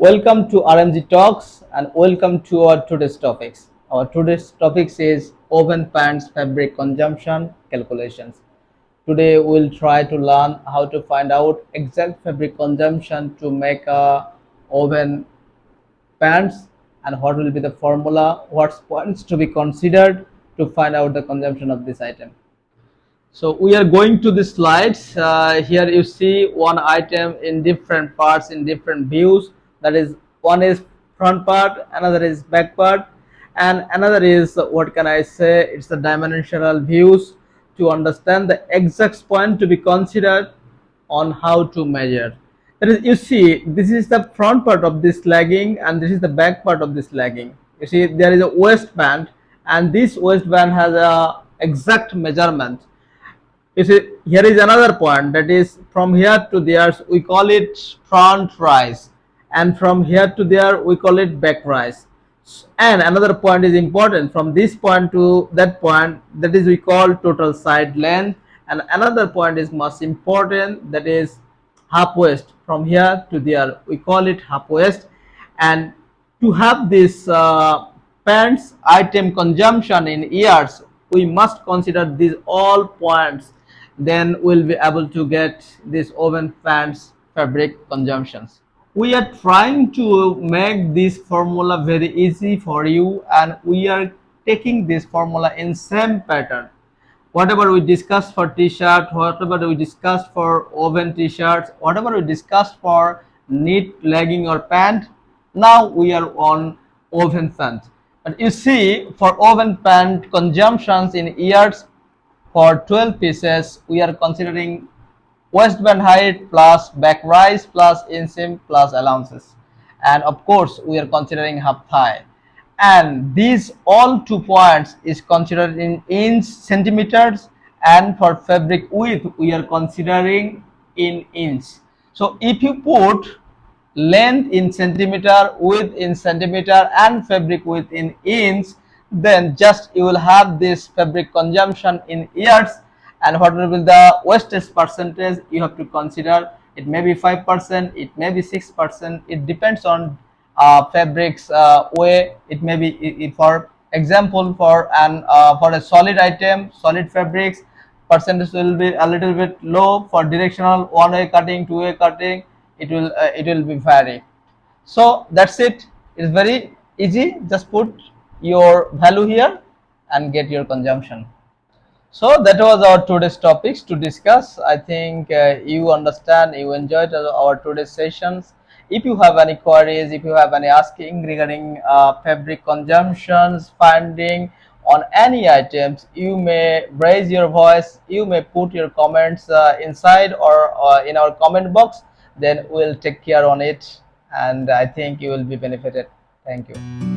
Welcome to RMG Talks and welcome to our today's topics. Our today's topics is woven pants fabric consumption calculations. Today we'll try to learn how to find out exact fabric consumption to make a woven pants and what will be the formula, what points to be considered to find out the consumption of this item. So we are going to the slides. Here you see one item in different parts, in different views. That is, one is front part, another is back part, and another is, what can I say, it's the dimensional views to understand the exact point to be considered on how to measure. That is, you see, this is the front part of this legging and this is the back part of this legging. You see, there is a waistband and this waistband has a exact measurement. You see, here is another point, that is from here to there we call it front rise, and from here to there we call it back rise. And another point is important, from this point to that point, that is we call total side length. And another point is most important, that is half waist. From here to there we call it half waist. And to have this pants item consumption in years, we must consider these all points, then we'll be able to get this woven pants fabric consumptions. We are trying to make this formula very easy for you, and we are taking this formula in same pattern. Whatever we discussed for t-shirt, whatever we discussed for woven t-shirts, whatever we discussed for knit legging or pant, now we are on woven pant. But you see, for woven pant consumptions in years, for 12 pieces we are considering waistband height plus back rise plus inseam plus allowances, and of course we are considering half thigh, and these all 2 points is considered in inch centimeters, and for fabric width we are considering in inch. So if you put length in centimeter, width in centimeter, and fabric width in inch, then just you will have this fabric consumption in years. And what will be the wastage percentage you have to consider? It may be 5%, it may be 6%, it depends on fabrics way. It may be, for example, for a solid item, solid fabrics, percentage will be a little bit low. For directional one-way cutting, two-way cutting, it will be vary. So that's it. It's very easy. Just put your value here and get your consumption. So that was our today's topics to discuss. I think you understand, you enjoyed our today's sessions. If you have any queries, if you have any asking regarding fabric consumptions, finding on any items, you may raise your voice, you may put your comments inside or in our comment box, then we'll take care on it, and I think you will be benefited. Thank you.